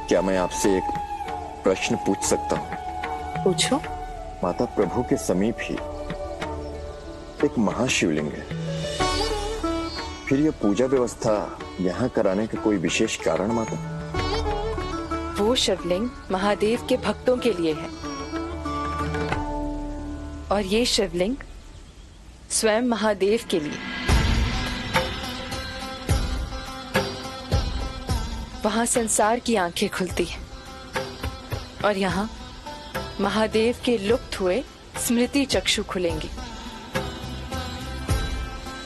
क्या मैं आपसे एक प्रश्न पूछ सकता हूँ? पूछो। माता, प्रभु के समीप ही एक महाशिवलिंग है, फिर यह पूजा व्यवस्था यहाँ कराने का कोई विशेष कारण माता? वो शिवलिंग महादेव के भक्तों के लिए है और ये शिवलिंग स्वयं महादेव के लिए। वहां संसार की आंखें खुलती हैं और यहाँ महादेव के लुप्त हुए स्मृति चक्षु खुलेंगे।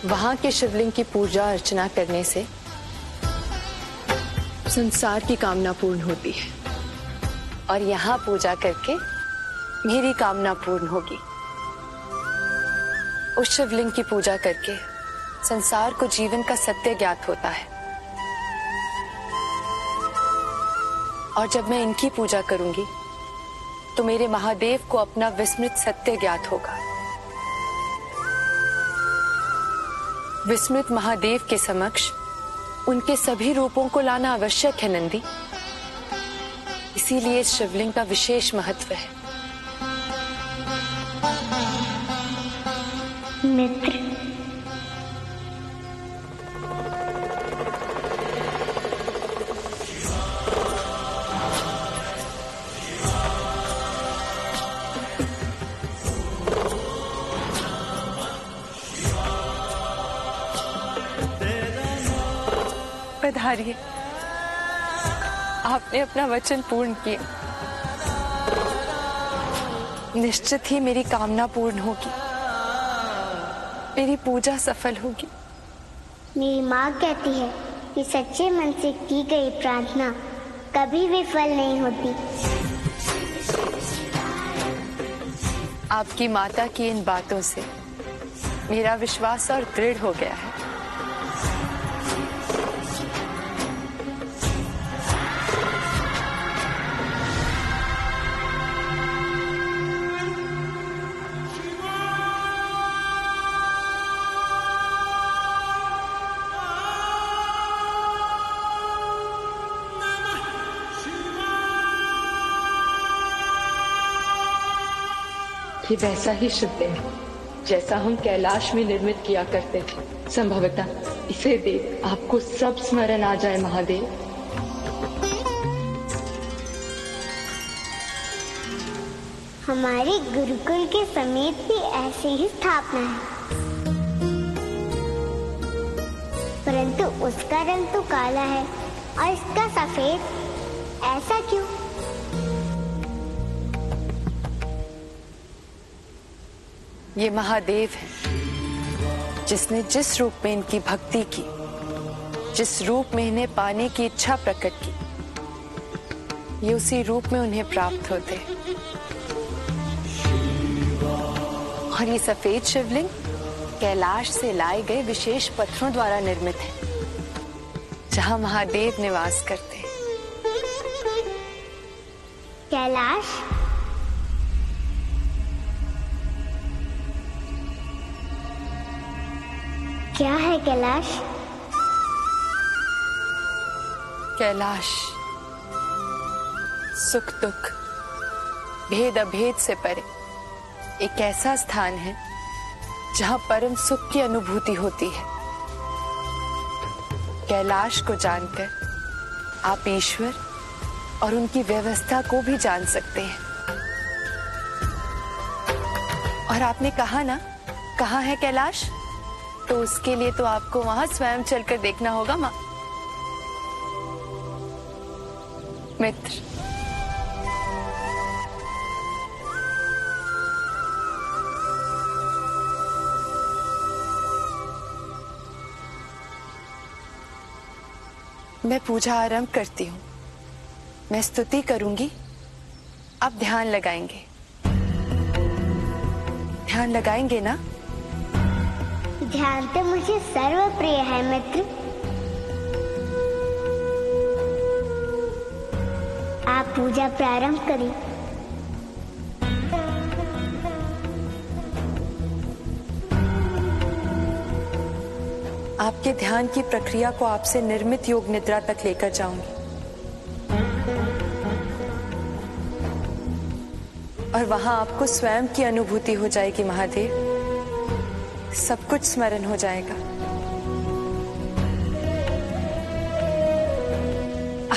वहां के शिवलिंग की पूजा अर्चना करने से संसार की कामना पूर्ण होती है और यहाँ पूजा करके मेरी कामना पूर्ण होगी। उस शिवलिंग की पूजा करके संसार को जीवन का सत्य ज्ञात होता है और जब मैं इनकी पूजा करूंगी तो मेरे महादेव को अपना विस्मृत सत्य ज्ञात होगा। विस्मृत महादेव के समक्ष उनके सभी रूपों को लाना आवश्यक है नंदी। इसीलिए इस शिवलिंग का विशेष महत्व है। मित्र, पधारिए। आपने अपना वचन पूर्ण किया। निश्चित ही मेरी कामना पूर्ण होगी, मेरी पूजा सफल होगी। मेरी माँ कहती है कि सच्चे मन से की गई प्रार्थना कभी विफल नहीं होती। आपकी माता की इन बातों से मेरा विश्वास और दृढ़ हो गया है। ये वैसा ही शिवलिंग है जैसा हम कैलाश में निर्मित किया करते थे। संभवतः इसे देख आपको सब स्मरण आ जाए महादेव। हमारे गुरुकुल के समेत भी ऐसे ही स्थापना है, परंतु उसका रंग तो काला है और इसका सफेद। ऐसा क्यों? ये महादेव है जिसने जिस रूप में इनकी भक्ति की, जिस रूप में इन्हें पाने की इच्छा प्रकट की, ये उसी रूप में उन्हें प्राप्त होते हैं। और ये सफेद शिवलिंग कैलाश से लाए गए विशेष पत्थरों द्वारा निर्मित है, जहां महादेव निवास करते हैं। कैलाश? क्या है कैलाश? कैलाश सुख दुख, भेद अभेद से परे एक ऐसा स्थान है जहां परम सुख की अनुभूति होती है। कैलाश को जानकर आप ईश्वर और उनकी व्यवस्था को भी जान सकते हैं। और आपने कहा ना, कहाँ है कैलाश? तो उसके लिए तो आपको वहां स्वयं चलकर देखना होगा माँ। मित्र, मैं पूजा आरंभ करती हूँ। मैं स्तुति करूंगी, आप ध्यान लगाएंगे। ध्यान लगाएंगे ना? ध्यान तो मुझे सर्व प्रिय है मित्र। आप पूजा प्रारंभ करें। आपके ध्यान की प्रक्रिया को आपसे निर्मित योग निद्रा तक लेकर जाऊंगी। और वहां आपको स्वयं की अनुभूति हो जाएगी महादेव। सब कुछ स्मरण हो जाएगा।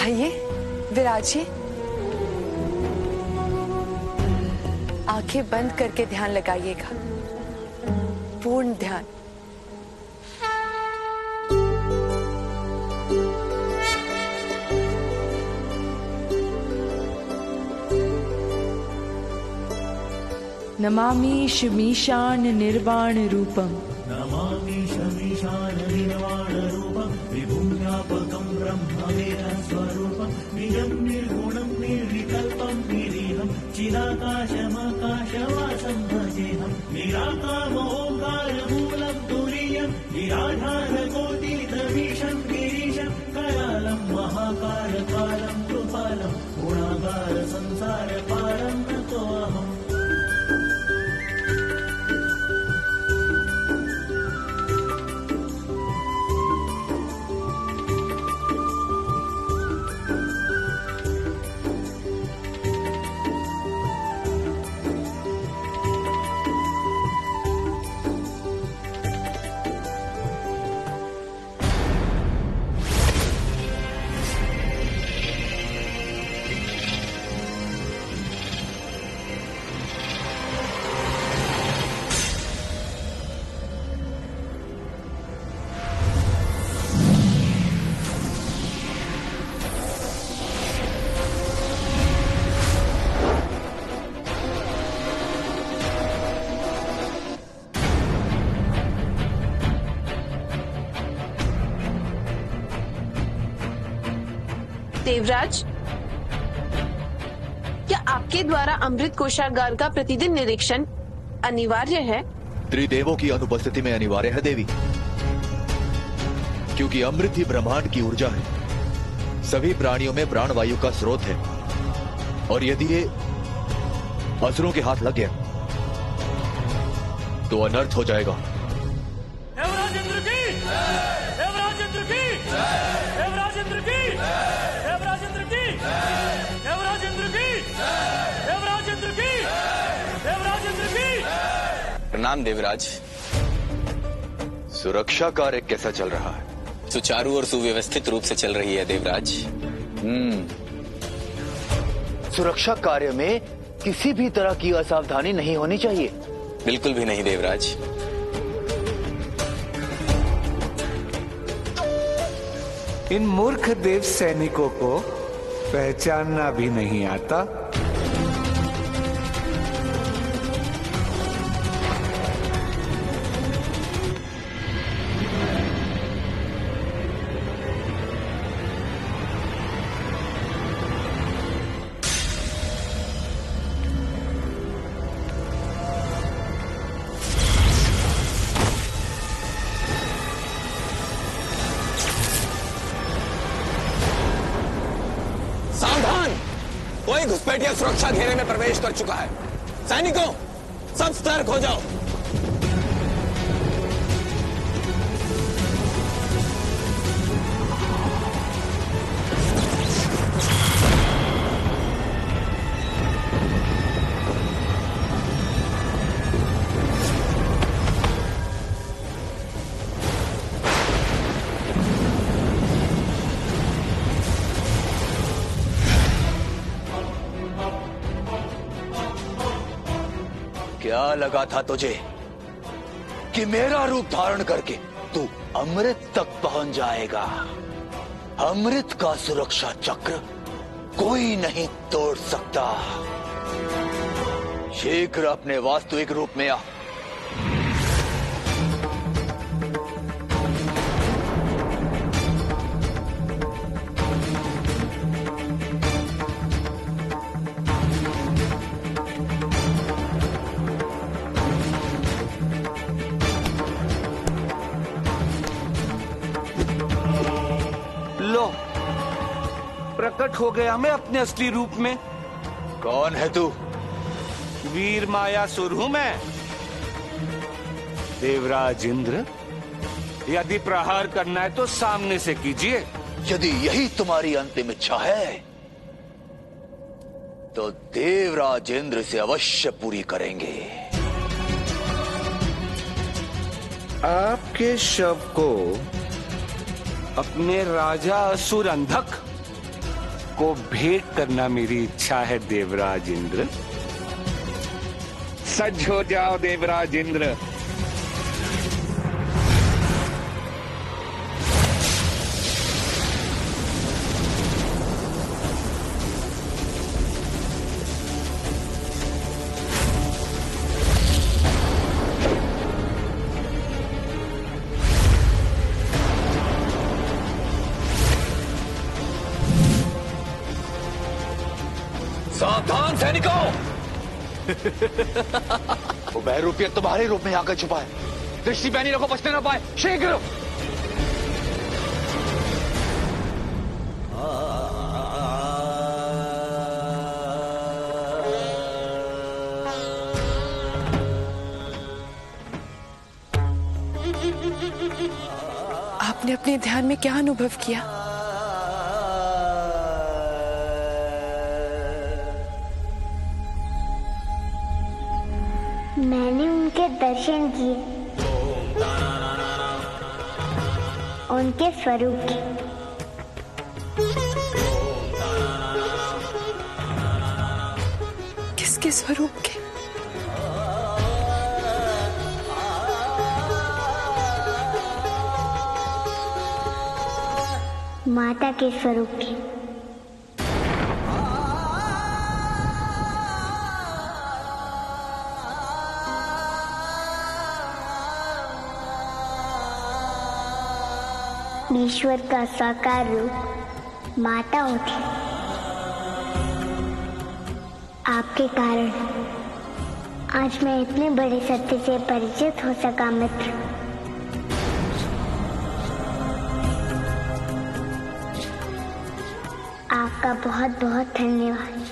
आइए विराजिए। आंखें बंद करके ध्यान लगाइएगा, पूर्ण ध्यान। नमामि शमीशान निर्वाण रूपम। नमामि शमीशान निर्वाण रूपम विभुं व्यापकं ब्रह्मवेद स्वरूपं निजं निर्गुणं निर्विकल्पं निरीहं चिदाकाशमाकाशवासं भजेऽहं निराकारमोङ्कारमूलं तुरीयं निराधारकोटितमीशं गिरीशं करालं महाकारकालं कृपालं गुणागार संसारपारं नतोऽहम्। देवराज, क्या आपके द्वारा अमृत कोषागार का प्रतिदिन निरीक्षण अनिवार्य है? त्रिदेवों की अनुपस्थिति में अनिवार्य है देवी, क्योंकि अमृत ही ब्रह्मांड की ऊर्जा है। सभी प्राणियों में प्राणवायु का स्रोत है, और यदि ये असुरों के हाथ लग गया तो अनर्थ हो जाएगा। देवराज इंद्र की! देवराज इंद्र की! देवराज इंद्र की! देवराज इंद्र की! देवराज इंद्र की! देवराज इंद्र की! देवराज इंद्र की! प्रणाम देवराज। सुरक्षा कार्य कैसा चल रहा है? सुचारू और सुव्यवस्थित रूप से चल रही है देवराज। सुरक्षा कार्य में किसी भी तरह की असावधानी नहीं होनी चाहिए। बिल्कुल भी नहीं देवराज। इन मूर्ख देव सैनिकों को पहचानना भी नहीं आता। कोई घुसपैठिया सुरक्षा घेरे में प्रवेश कर चुका है। सैनिकों, सब सतर्क हो जाओ। क्या लगा था तुझे कि मेरा रूप धारण करके तू अमृत तक पहुंच जाएगा? अमृत का सुरक्षा चक्र कोई नहीं तोड़ सकता। शीघ्र अपने वास्तविक रूप में आ। लो, प्रकट हो गया मैं अपने असली रूप में। कौन है तू? वीर मायासुर हूं मैं। देवराज इंद्र, यदि प्रहार करना है तो सामने से कीजिए। यदि यही तुम्हारी अंतिम इच्छा है तो देवराज इंद्र से अवश्य पूरी करेंगे। आपके शव को अपने राजा असुर अंधक को भेंट करना मेरी इच्छा है देवराज इंद्र। सज्ज हो जाओ देवराज इंद्र। सावधान सैनिकों! वो बहरूपिया तुम्हारे रूप में आकर छुपा है। दृष्टि पैनी को बचने ना पाए। शीघ्र! आपने अपने ध्यान में क्या अनुभव किया? मैंने उनके दर्शन किए, उनके स्वरूप के। किसके स्वरूप के? माता के स्वरूप के। ईश्वर का साकार रूप माता होती। आपके कारण आज मैं इतने बड़े सत्य से परिचित हो सका मित्र। आपका बहुत बहुत धन्यवाद।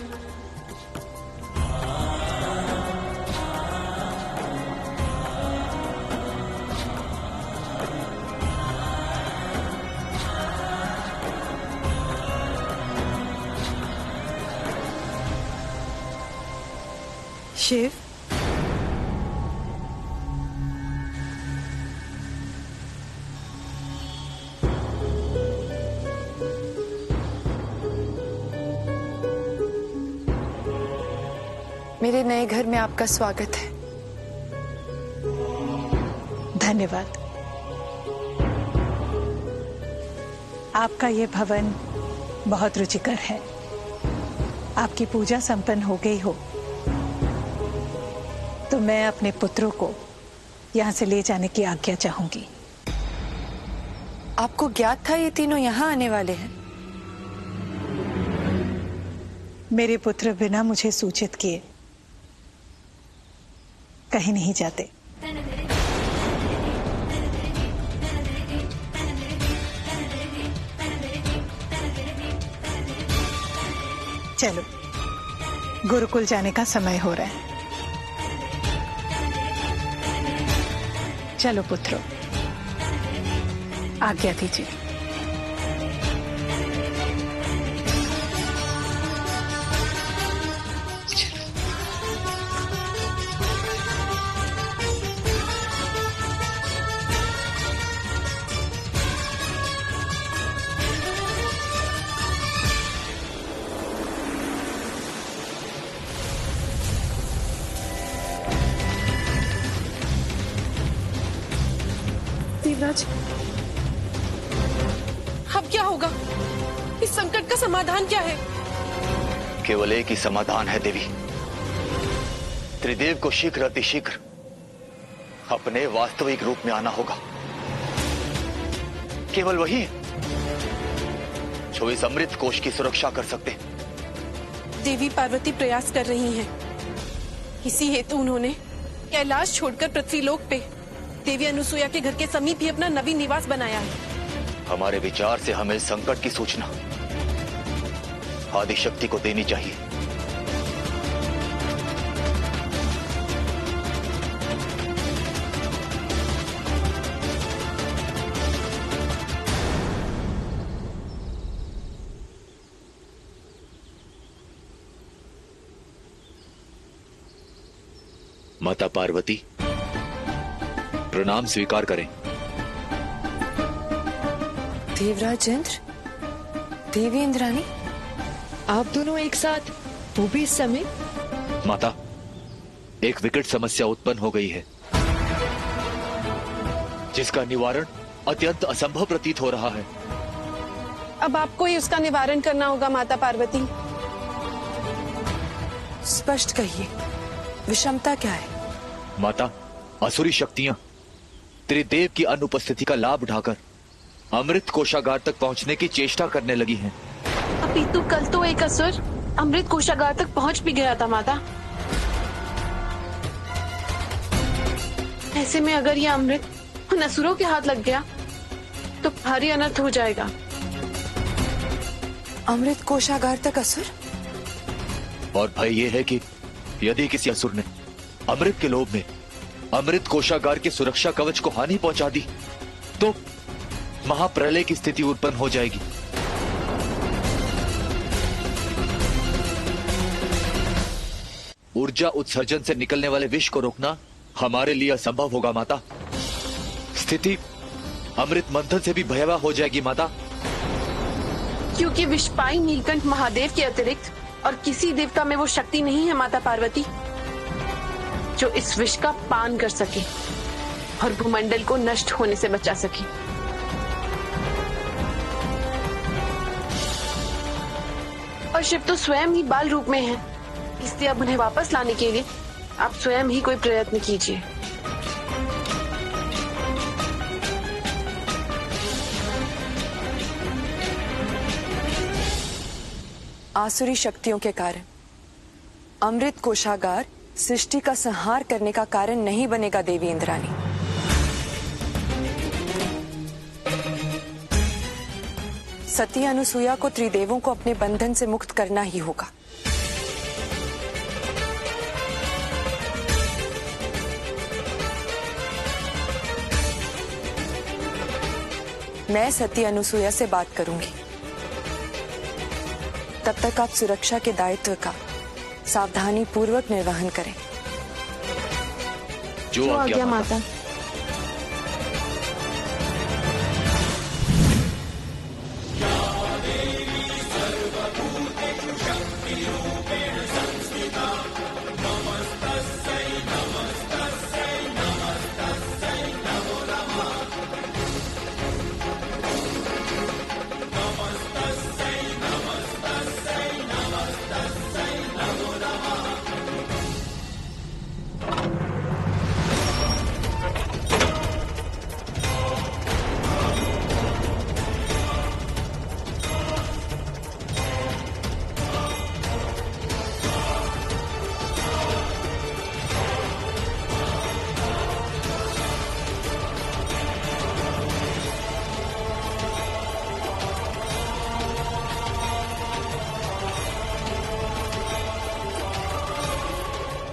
शिव, मेरे नए घर में आपका स्वागत है। धन्यवाद। आपका ये भवन बहुत रुचिकर है। आपकी पूजा संपन्न हो गई हो तो मैं अपने पुत्रों को यहाँ से ले जाने की आज्ञा चाहूंगी। आपको ज्ञात था ये तीनों यहाँ आने वाले हैं? मेरे पुत्र बिना मुझे सूचित किए कहीं नहीं जाते। चलो, गुरुकुल जाने का समय हो रहा है। चलो पुत्रों, आज्ञा दीजिए। देवराज, अब क्या होगा? इस संकट का समाधान क्या है? केवल एक ही समाधान है देवी। त्रिदेव को शीघ्र अतिशीघ्र अपने वास्तविक रूप में आना होगा। केवल वही है जो इस अमृत कोश की सुरक्षा कर सकते। देवी पार्वती प्रयास कर रही हैं। इसी हेतु उन्होंने कैलाश छोड़कर पृथ्वीलोक पे देवी अनुसुईया के घर के समीप ही अपना नवीन निवास बनाया है। हमारे विचार से हमें संकट की सूचना आदिशक्ति को देनी चाहिए। माता पार्वती, प्रणाम स्वीकार करें। देवराज इंद्र, देवी इंद्राणी, आप दोनों एक साथ, वो भी इस समय? माता, एक विकट समस्या उत्पन्न हो गई है जिसका निवारण अत्यंत असंभव प्रतीत हो रहा है। अब आपको ही उसका निवारण करना होगा माता पार्वती। स्पष्ट कहिए, विषमता क्या है? माता, असुरी शक्तियां त्रिदेव की अनुपस्थिति का लाभ उठाकर अमृत कोषागार तक पहुंचने की चेष्टा करने लगी हैं। अपितु कल तो एक असुर अमृत कोषागार तक पहुंच भी गया था माता। ऐसे में अगर यह अमृत उन असुरों के हाथ लग गया तो भारी अनर्थ हो जाएगा। अमृत कोषागार तक असुर? और भय यह है कि यदि किसी असुर ने अमृत के लोभ में अमृत कोषागार के सुरक्षा कवच को हानि पहुंचा दी तो महाप्रलय की स्थिति उत्पन्न हो जाएगी। ऊर्जा उत्सर्जन से निकलने वाले विष को रोकना हमारे लिए असंभव होगा माता। स्थिति अमृत मंथन से भी भयावह हो जाएगी माता। क्योंकि विषपाई नीलकंठ महादेव के अतिरिक्त और किसी देवता में वो शक्ति नहीं है माता पार्वती जो इस विष का पान कर सके और भूमंडल को नष्ट होने से बचा सके। और शिव तो स्वयं ही बाल रूप में है, इसलिए अब उन्हें वापस लाने के लिए आप स्वयं ही कोई प्रयत्न कीजिए। आसुरी शक्तियों के कारण अमृत कोषागार सृष्टि का संहार करने का कारण नहीं बनेगा देवी इंद्राणी। सती अनुसुईया को त्रिदेवों को अपने बंधन से मुक्त करना ही होगा। मैं सती अनुसुईया से बात करूंगी। तब तक आप सुरक्षा के दायित्व का सावधानी पूर्वक निर्वहन करें। जो आज्ञा माता।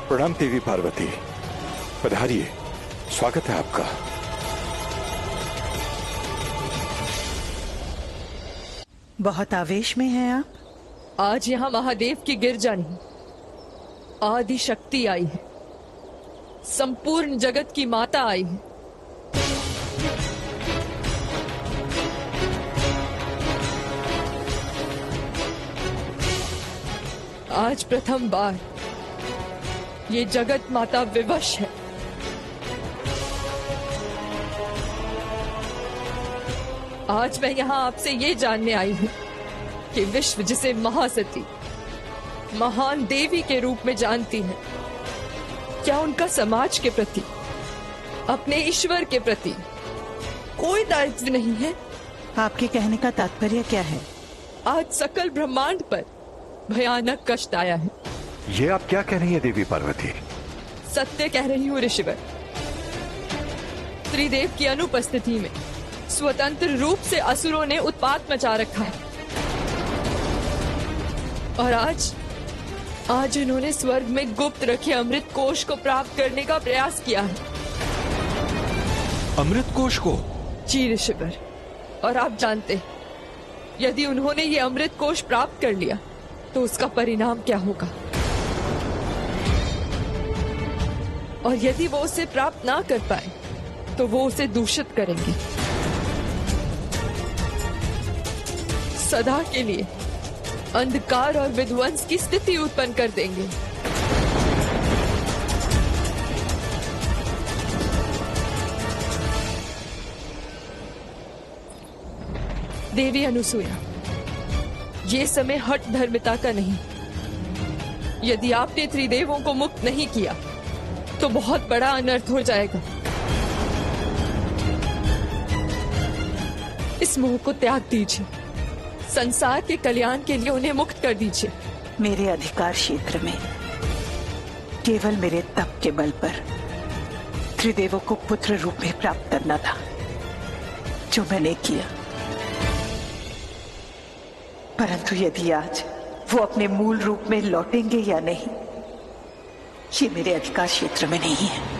प्रणाम देवी पार्वती, पधारिए, स्वागत है आपका। बहुत आवेश में हैं आप? आज यहाँ महादेव की गिरजा नहीं, आदि शक्ति आई है, संपूर्ण जगत की माता आई है। आज प्रथम बार ये जगत माता विवश है। आज मैं यहाँ आपसे ये जानने आई हूँ कि विश्व जिसे महासती, महान देवी के रूप में जानती है, क्या उनका समाज के प्रति, अपने ईश्वर के प्रति कोई दायित्व नहीं है? आपके कहने का तात्पर्य क्या है? आज सकल ब्रह्मांड पर भयानक कष्ट आया है। ये आप क्या कह रही हैं देवी पार्वती? सत्य कह रही हूँ ऋषिवर। त्रिदेव की अनुपस्थिति में स्वतंत्र रूप से असुरों ने उत्पात मचा रखा है और आज उन्होंने स्वर्ग में गुप्त रखे अमृत कोष को प्राप्त करने का प्रयास किया है। अमृत कोष को? जी ऋषिवर, और आप जानते हैं, यदि उन्होंने ये अमृत कोष प्राप्त कर लिया तो उसका परिणाम क्या होगा? और यदि वो उसे प्राप्त ना कर पाए तो वो उसे दूषित करेंगे, सदा के लिए अंधकार और विध्वंस की स्थिति उत्पन्न कर देंगे। देवी अनुसूया, ये समय हठ धर्मिता का नहीं। यदि आपने त्रिदेवों को मुक्त नहीं किया तो बहुत बड़ा अनर्थ हो जाएगा। इस मोह को त्याग दीजिए, संसार के कल्याण के लिए उन्हें मुक्त कर दीजिए। मेरे अधिकार क्षेत्र में केवल मेरे तप के बल पर त्रिदेवों को पुत्र रूप में प्राप्त करना था, जो मैंने किया। परंतु यदि आज वो अपने मूल रूप में लौटेंगे या नहीं, ये मेरे अधिकार क्षेत्र में नहीं है।